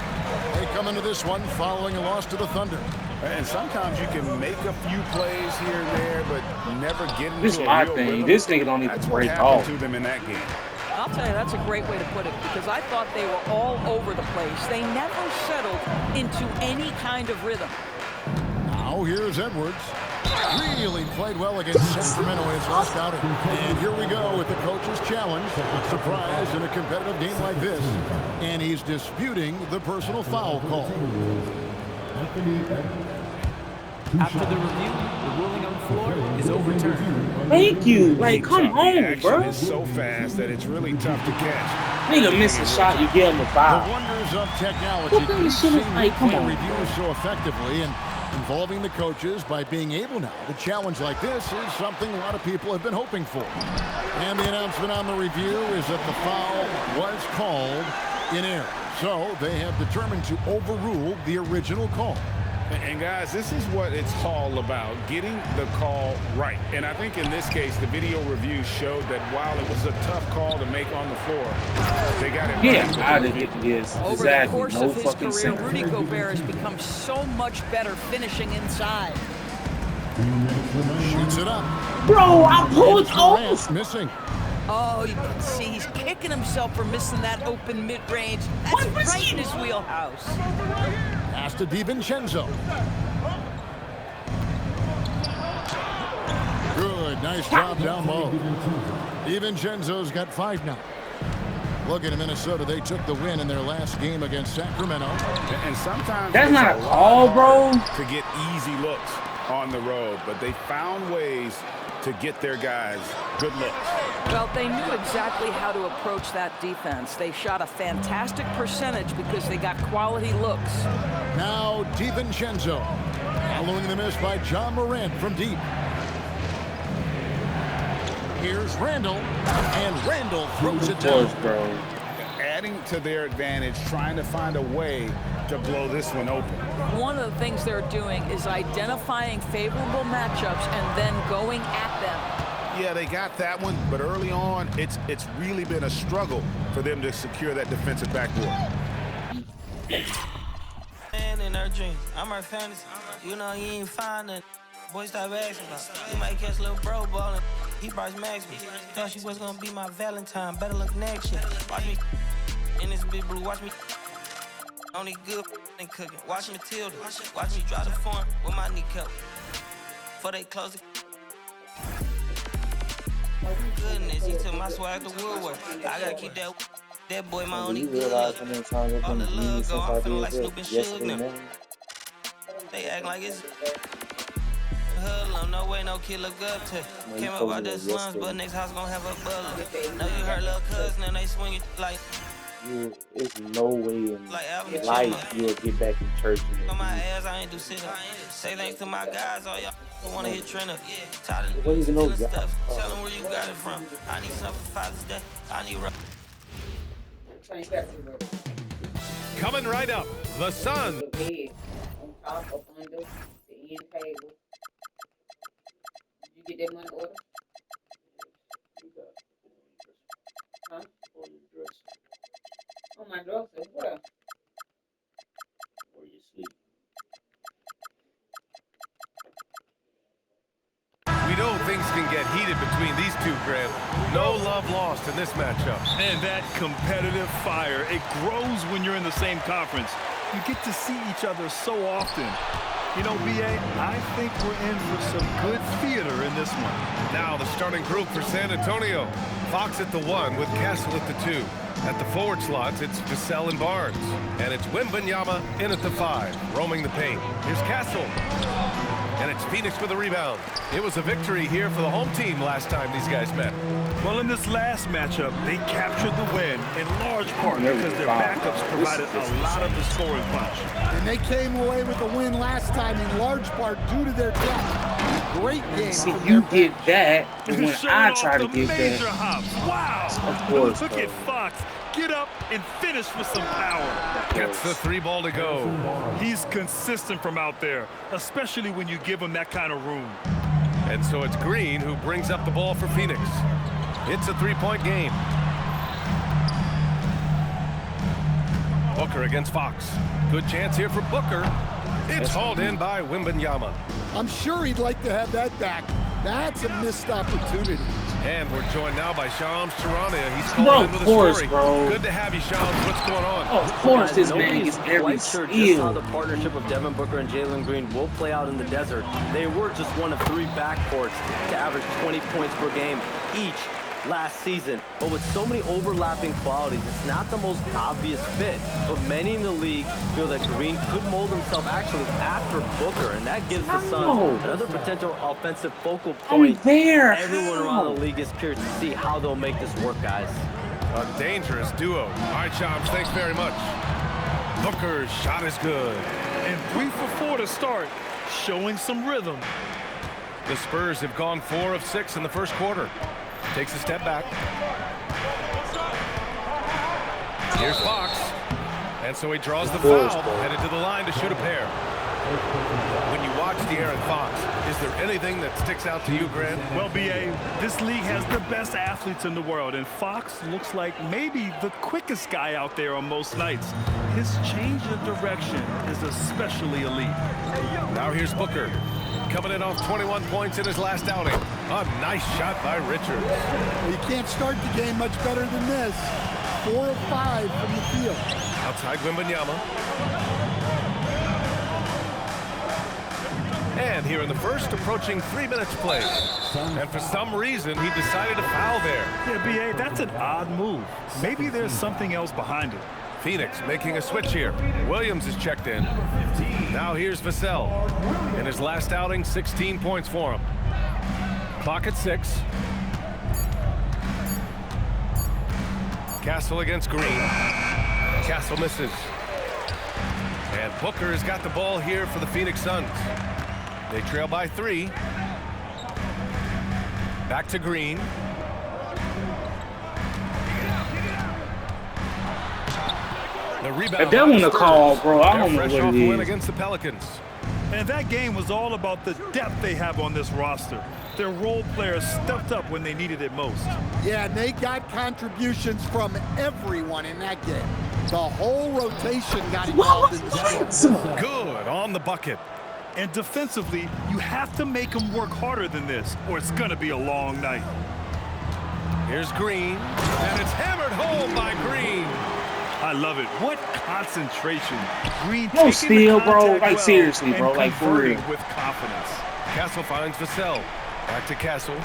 They come into this one following a loss to the Thunder. And sometimes you can make a few plays here and there, but never get into This is a my real thing. rhythm. This nigga don't even That's what break happened off. to them in that game. I'll tell you, that's a great way to put it, because I thought they were all over the place. They never settled into any kind of rhythm. Now here's Edwards. Really played well against Sacramento in his last outing. And here we go with the coach's challenge. Surprise in a competitive game like this. And he's disputing the personal foul call. After the review, the ruling on the floor is overturned. Thank you. Like, come The on, action bro. is so fast that it's really tough to catch. Nigga miss a shot, you give him a The foul. wonders of technology. What kind of shit is like, come on, reviews so effectively and involving the coaches by being able now to challenge like this is something a lot of people have been hoping for. And the announcement on the review is that the foul was called in error. So they have determined to overrule the original call. And guys, this is what it's all about, getting the call right. And I think in this case, the video review showed that while it was a tough call to make on the floor, they got it Yeah, right. I didn't yes. Over the Exactly. course No of his fucking career, sense. Rudy Gobert has become so much better finishing inside. Shoots it up. Bro, I pulled Morant off. missing. Oh, you can see he's kicking himself for missing that open mid-range. That's right in his wheelhouse. Pass to DiVincenzo. Good, nice job down low. DiVincenzo's got 5 now. Look at Minnesota. They took the win in their last game against Sacramento. And sometimes That's it's not a lot call, bro. to get easy looks on the road, but they found ways to get their guys good looks. Well, they knew exactly how to approach that defense. They shot a fantastic percentage because they got quality looks. Now DiVincenzo, following the miss by John Morant from deep. Here's Randall, and Randall throws it down. Bro. Adding to their advantage, trying to find a way to blow this one open. One of the things they're doing is identifying favorable matchups and then going at them. Yeah, they got that one, but early on, it's really been a struggle for them to secure that defensive backboard. Man in our dreams, I'm our fantasy. You know you ain't find it. Boy, stop asking about. You might catch a little bro ballin'. He Bryce Maxwell. Thought she was gonna be my Valentine. Better look next year. Watch me in this big blue. Watch me only good and cooking. Watch Matilda. Watch me drive the form with my knee cut. Before they close the goodness, he took my swag to Woodward. I gotta keep that boy my only good. All the love go, I'm feeling like Snoop and Suge now. They act like it's hoodlum, no way, no kid look up to. Came up out the slums, but next house gonna have a butler. Know you heard little cousin and they swing it like. There's no way in life you'll get back in church. On my ass, I ain't do shit up. Say thanks to my guys, all y'all wanna hit trend up. Tired of stuff. Tell them where you got it from. I need something for Father's Day. I need Coming right up, the Sun. You get that money order? Huh? On my dresser, where? Where you sleep. We know things can get heated between these two, Grant. No love lost in this matchup. And that competitive fire, it grows when you're in the same conference. You get to see each other so often. You know, B.A., I think we're in for some good theater in this one. Now the starting group for San Antonio. Fox at the 1 with Castle at the 2. At the forward slots, it's Vassell and Barnes. And it's Wembanyama in at the 5, roaming the paint. Here's Castle. And it's Phoenix with a rebound. It was a victory here for the home team last time these guys met. Well, in this last matchup, they captured the win in large part because their backups provided a lot of the scoring punch. And they came away with the win last time in large part due to their depth. Great game. See, you get that when I try to get that. Wow! Of course. Look at Fox. Get up and finish with some power. Gets the 3 ball to go. He's consistent from out there, especially when you give him that kind of room. And so it's Green who brings up the ball for Phoenix. It's a 3-point game. Booker against Fox. Good chance here for Booker. It's hauled in by Wembanyama. I'm sure he'd like to have that back. That's a missed opportunity. And we're joined now by Shams Charania. He's calling in with a story. Bro. Good to have you, Shams. What's going on? Oh, of course, this man gets every sure just how the partnership of Devin Booker and Jalen Green will play out in the desert. They were just one of 3 backcourts to average 20 points per game each last season. But with so many overlapping qualities, it's not the most obvious fit. But many in the league feel that Green could mold himself actually after Booker, and that gives the Suns another potential offensive focal point. Everyone around the league is curious to see how they'll make this work, guys. A dangerous duo. All right, Shams, thanks very much. Booker's shot is good. And 3 for 4 to start, showing some rhythm. The Spurs have gone 4 of 6 in the first quarter. Takes a step back. Here's Fox. And so he draws the foul, headed to the line to shoot a pair. When you watch De'Aaron Fox, is there anything that sticks out to you, Grant? Well, B.A., this league has the best athletes in the world, and Fox looks like maybe the quickest guy out there on most nights. His change of direction is especially elite. Now here's Booker. Coming in off 21 points in his last outing. A nice shot by Richards. Well, you can't start the game much better than this. 4 of 5 from the field. Outside Wembanyama. And here in the first, approaching 3 minutes played. And for some reason, he decided to foul there. Yeah, B.A., that's an odd move. Maybe there's something else behind it. Phoenix making a switch here. Williams is checked in. Now here's Vassell. In his last outing, 16 points for him. Clock at 6. Castle against Green. Castle misses. And Booker has got the ball here for the Phoenix Suns. They trail by 3. Back to Green. The rebound. If that one a call, bro, I don't know what it win is. Against the Pelicans. And that game was all about the depth they have on this roster. Their role players stepped up when they needed it most. Yeah, and they got contributions from everyone in that game. The whole rotation got involved in the score. Good on the bucket. And defensively, you have to make them work harder than this, or it's going to be a long night. Here's Green, and it's hammered home by Green. I love it. What concentration. Green No steal, bro. Like, seriously, bro. Like, for real. With confidence. Castle finds Vassell. Back to Castle.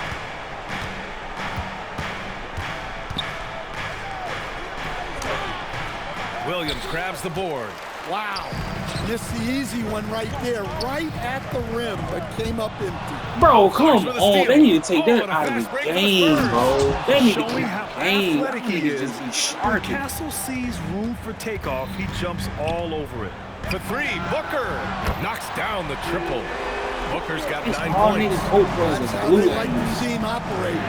Williams grabs the board. Wow. Missed the easy one right there, right at the rim, but came up empty. Bro, come on. They need to take that out of the game, bro. They need to Showing keep how the game. athletic They need he to is. just be When sharp. Castle sees room for takeoff, he jumps all over it. For three, Booker knocks down the triple. Booker's got It's 9 all points. niggas hope was That's a how blue. they like to see him operate.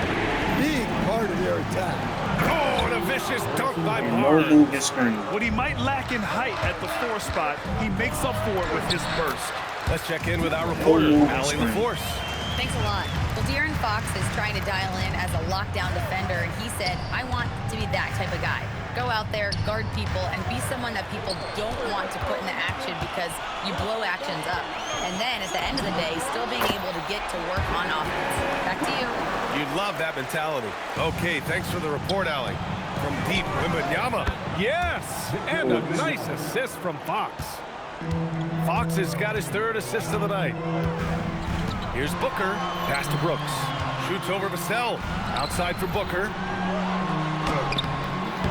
Big part of their attack. Oh, and a vicious dunk by And no Barnes. movement screen. What he might lack in height at the 4 spot, he makes up for it with his burst. Let's check in with our reporter, Allie LaForce. Thanks a lot. Well, De'Aaron Fox is trying to dial in as a lockdown defender, and he said, I want to be that type of guy. Go out there, guard people, and be someone that people don't want to put in the action because you blow actions up. And then at the end of the day, still being able to get to work on offense. Back to you. You'd love that mentality. Okay, thanks for the report, Allie. From deep, Wembanyama. Yes, and a nice assist from Fox. Fox has got his 3rd assist of the night. Here's Booker, pass to Brooks. Shoots over Vassell, outside for Booker.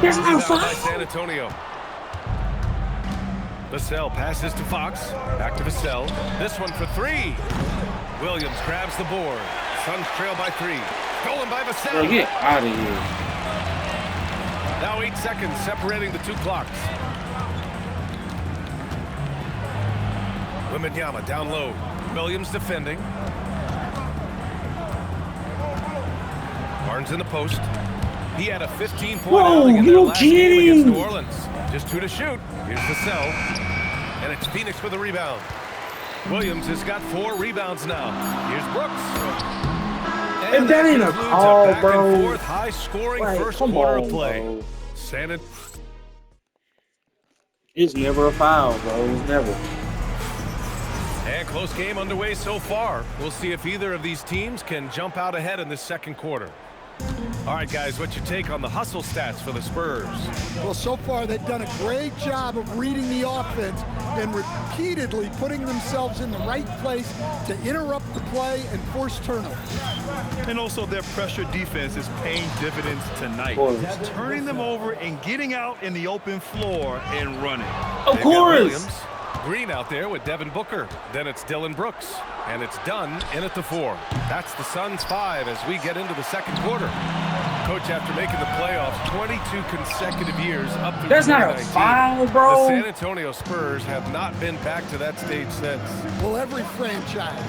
There's no Rebound by foul. San Antonio. Vassell passes to Fox, back to Vassell. This one for 3. Williams grabs the board. Suns trail by 3. Stolen by Bro, Vassell. get out of here. Now 8 seconds separating the 2 clocks. Wembanyama down low. Williams defending. Barnes in the post. He had a 15-point outing in their last game against New Orleans. Just 2 to shoot. Here's Vassell. And it's Phoenix with a rebound. Williams has got 4 rebounds now. Here's Brooks. And that ain't a concludes call, back bro. and forth, high-scoring Like, first come quarter on, of play. bro. It's never a foul, bro. It's never. And close game underway so far. We'll see if either of these teams can jump out ahead in this second quarter. All right, guys, what's your take on the hustle stats for the Spurs? Well, so far they've done a great job of reading the offense and repeatedly putting themselves in the right place to interrupt the play and force turnovers. And also their pressure defense is paying dividends tonight. Turning them over and getting out in the open floor and running. Of They've got course. Williams. Green out there with Devin Booker. Then it's Dillon Brooks. And it's done in at the 4. That's the Suns 5 as we get into the second quarter. Coach, after making the playoffs 22 consecutive years up through That's not a 2019, foul, bro. the San Antonio Spurs have not been back to that stage since. Well, every franchise,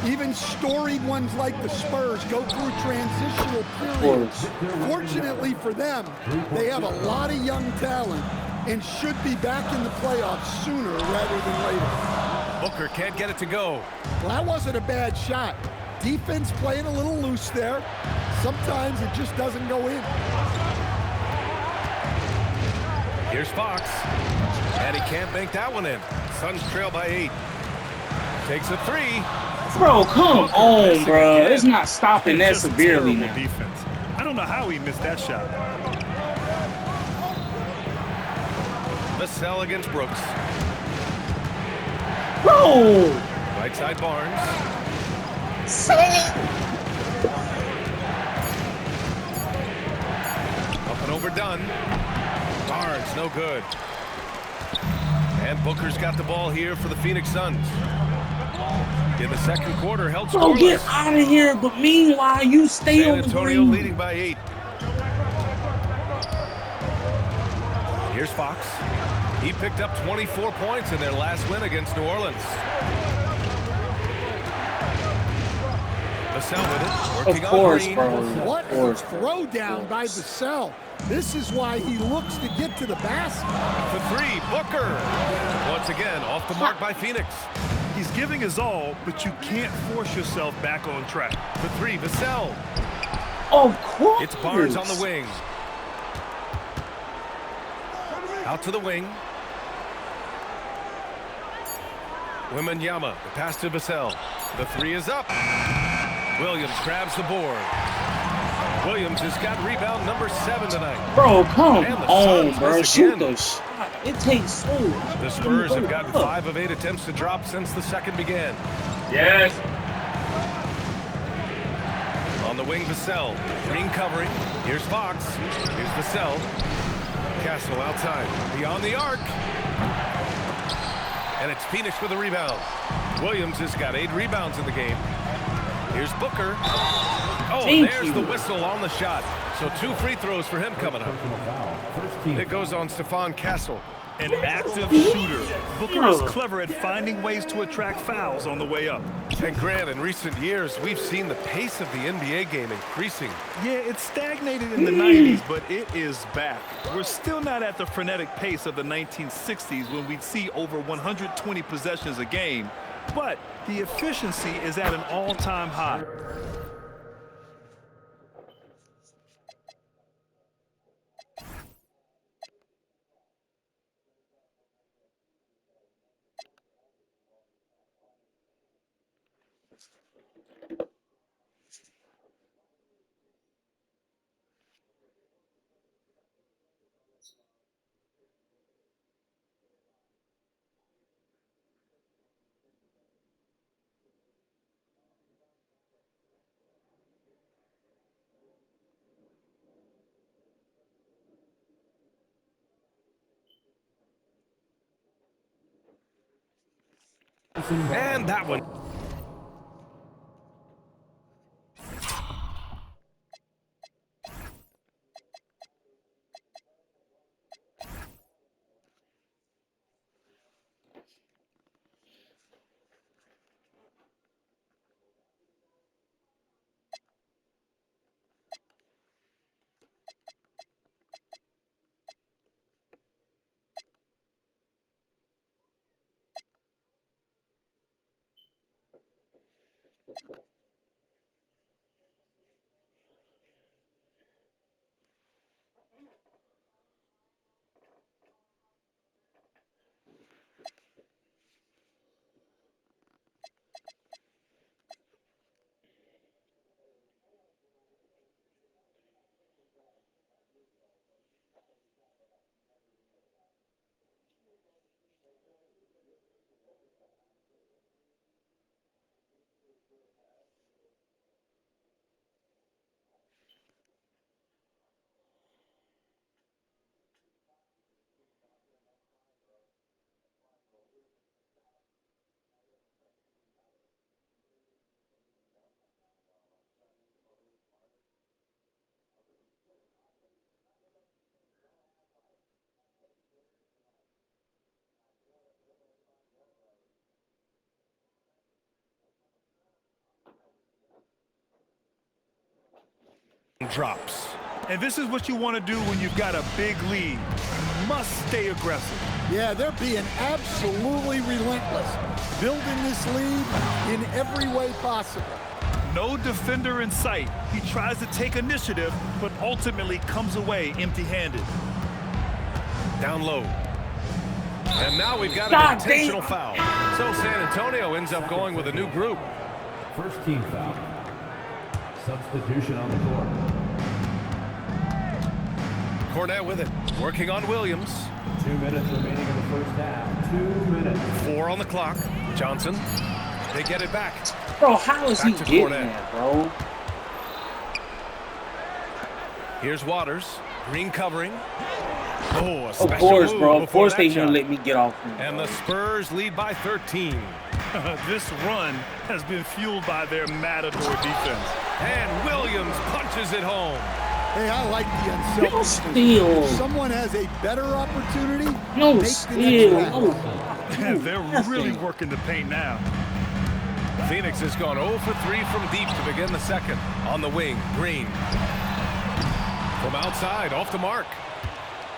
even storied ones like the Spurs, go through transitional periods. Fortunately for them, they have a lot of young talent and should be back in the playoffs sooner rather than later. Booker can't get it to go. Well, that wasn't a bad shot. Defense playing a little loose there. Sometimes it just doesn't go in. Here's Fox. And he can't bank that one in. Suns trail by 8. Takes a 3. Bro, come on, bro. again. It's not stopping that Just severely terrible now. defense. I don't know how he missed that shot. Vassell against Brooks. Bro! Right side Barnes. Up and overdone. Barnes, no good. And Booker's got the ball here for the Phoenix Suns. In the second quarter, held Bro, get scoreless. out of here. But meanwhile, you stay San on the Antonio green. leading by 8. Here's Fox. He picked up 24 points in their last win against New Orleans. Vassell with it, working Of course, on Green. bro. What Of course. a throw down by Vassell. This is why he looks to get to the basket. For 3, Booker. Once again, off the mark by Phoenix. He's giving his all, but you can't force yourself back on track. For 3, Vassell. Of course. It's Barnes on the wing. Out to the wing. Wembanyama, the pass to Vassell. The three is up. Williams grabs the board. Williams has got rebound number 7 tonight. Bro, come on, bro. Shoot the shot. It takes so long. The Spurs have gotten 5 of 8 attempts to drop since the second began. Yes. On the wing, Vassell. Green covering. Here's Fox. Here's Vassell. Castle outside. Beyond the arc. And it's Phoenix with a rebound. Williams has got 8 rebounds in the game. Here's Booker. Oh, and there's the whistle on the shot. So 2 free throws for him coming up. It goes on Stephon Castle. An active shooter. Booker is clever at finding ways to attract fouls on the way up. And Grant, in recent years, we've seen the pace of the NBA game increasing. Yeah, it stagnated in the 90s, but it is back. We're still not at the frenetic pace of the 1960s when we'd see over 120 possessions a game, but the efficiency is at an all-time high. And that one. Drops. And this is what you want to do when you've got a big lead. Must stay aggressive. Yeah, they're being absolutely relentless, building this lead in every way possible. No defender in sight. He tries to take initiative, but ultimately comes away empty-handed. Down low. And now we've got an intentional foul. So San Antonio ends up going with a new group. First team foul. Substitution on the court. Cornette with it, working on Williams. 2 minutes remaining in the first half. 2 minutes. 4 on the clock. Johnson. They get it back. Bro, how is he getting Cornette. that, bro? Here's Waters. Green covering. Oh, a special of course, move bro. Of course they shot. gonna let me get off him, And the Spurs lead by 13. This run has been fueled by their matador defense. And Williams punches it home. Hey, I like the unselfish. No steal. If someone has a better opportunity, No make steal. the next pass. They're really working the paint now. Phoenix has gone 0 for 3 from deep to begin the second. On the wing, Green. From outside, off the mark.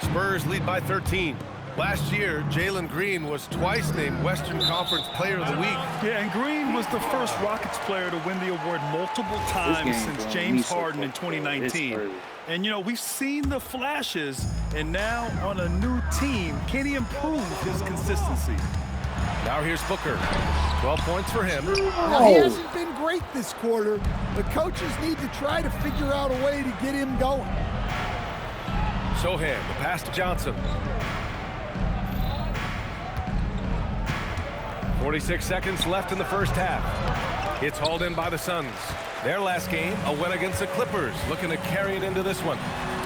Spurs lead by 13. Last year, Jalen Green was twice named Western Conference Player of the Week. Yeah, and Green was the first Rockets player to win the award multiple times since James Harden in 2019. And, you know, we've seen the flashes, and now on a new team, can he improve his consistency? Now here's Booker. 12 points for him. Now, he hasn't been great this quarter. The coaches need to try to figure out a way to get him going. Sohan, the pass to Johnson. 46 seconds left in the first half. It's hauled in by the Suns. Their last game, a win against the Clippers, looking to carry it into this one.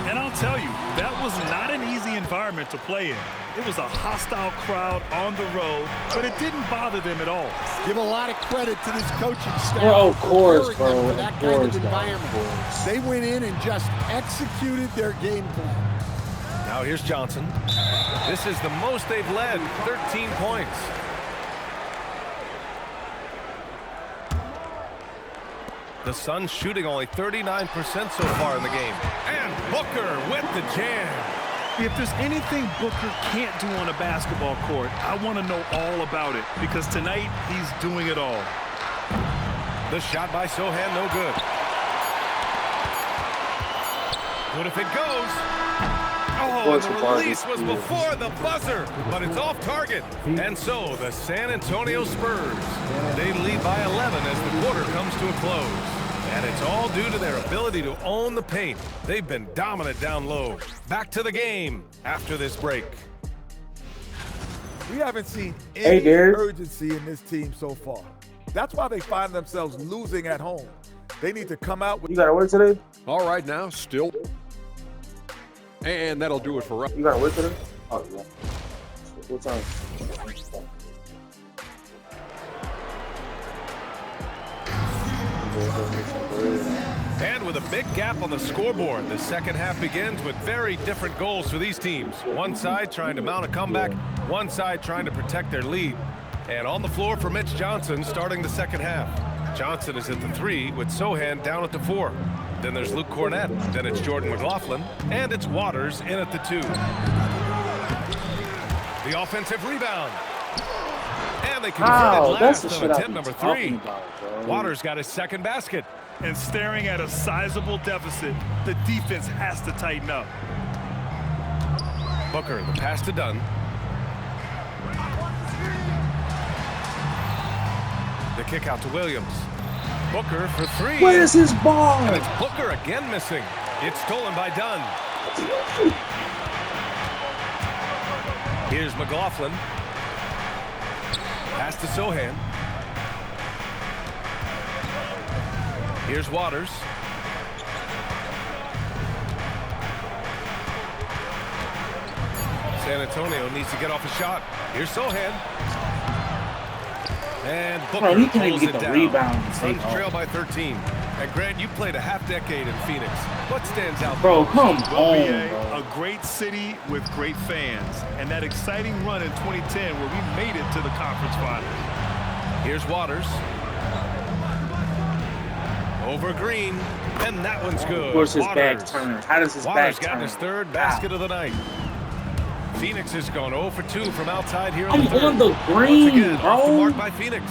And I'll tell you, that was not an easy environment to play in. It was a hostile crowd on the road, but it didn't bother them at all. Give a lot of credit to this coaching staff. Well, of course, bro. For that kind of environment. They went in and just executed their game plan. Now here's Johnson. This is the most they've led, 13 points. The Suns shooting only 39% so far in the game. And Booker with the jam. If there's anything Booker can't do on a basketball court, I want to know all about it, because tonight he's doing it all. The shot by Sohan, no good. What if it goes? Oh, the release was before the buzzer, but it's off target. And so the San Antonio Spurs, they lead by 11 as the quarter comes to a close. And it's all due to their ability to own the paint. They've been dominant down low. Back to the game after this break. We haven't seen any urgency in this team so far. That's why they find themselves losing at home. They need to come out with... You got to work today? All right, now, still. And that'll do it for us. You got to work today? Oh, yeah. What time? And with a big gap on the scoreboard, the second half begins with very different goals for these teams. One side trying to mount a comeback, one side trying to protect their lead. And on the floor for Mitch Johnson starting the second half. Johnson is at the 3 with Sohan down at the 4. Then there's Luke Cornett, then it's Jordan McLaughlin, and it's Waters in at the 2. The offensive rebound. And they converted last on attempt number 3. Waters got his second basket. And staring at a sizable deficit, the defense has to tighten up. Booker, the pass to Dunn. The kick out to Williams. Booker for 3. Where's his ball? And it's Booker again missing. It's stolen by Dunn. Here's McLaughlin. Pass to Sohan. Here's Waters. San Antonio needs to get off a shot. Here's Sohan. And Booker he can't pulls even get it the down. rebound. Suns trail by 13. And Grant, you played a half-decade in Phoenix. What stands out? Bro, come on, A great city with great fans. And that exciting run in 2010 where we made it to the conference final. Here's Waters. Over Green. And that one's good. Of course his Waters. back turn. How does his Waters back got turn? his third basket of the night. Phoenix has gone 0 for 2 from outside here. I'm in the third. on the green, Once again, off the bro. mark by Phoenix.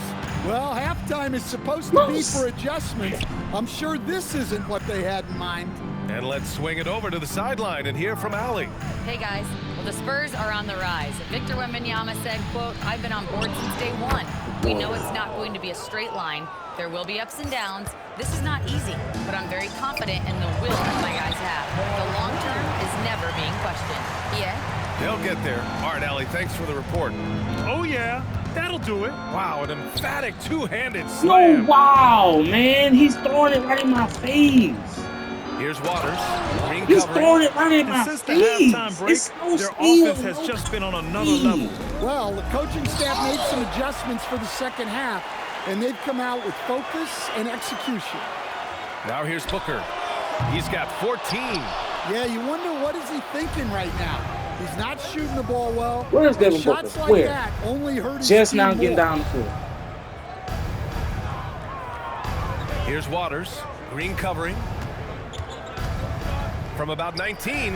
Well, halftime is supposed to be for adjustments. I'm sure this isn't what they had in mind. And let's swing it over to the sideline and hear from Allie. Hey guys, well the Spurs are on the rise. Victor Wembanyama said, quote, "I've been on board since day one. We know it's not going to be a straight line. There will be ups and downs. This is not easy, but I'm very confident in the will that my guys have. The long term is never being questioned." Yeah? They'll get there. All right, Allie, thanks for the report. Oh, yeah. That'll do it. Wow, an emphatic two-handed No, slam. wow, man. He's throwing it right in my face. Here's Waters. Green He's covering. throwing it right in my Since the face. halftime break, It's no their steal, offense has no just been on another steal. level. Well, the coaching staff made some adjustments for the second half, and they've come out with focus and execution. Now here's Booker. He's got 14. Yeah, you wonder what is he thinking right now. He's not shooting the ball well. Where is Devin Shots Booker? like Where? that only hurt his Just team now getting more. down the field. Here's Waters. Green covering. From about 19.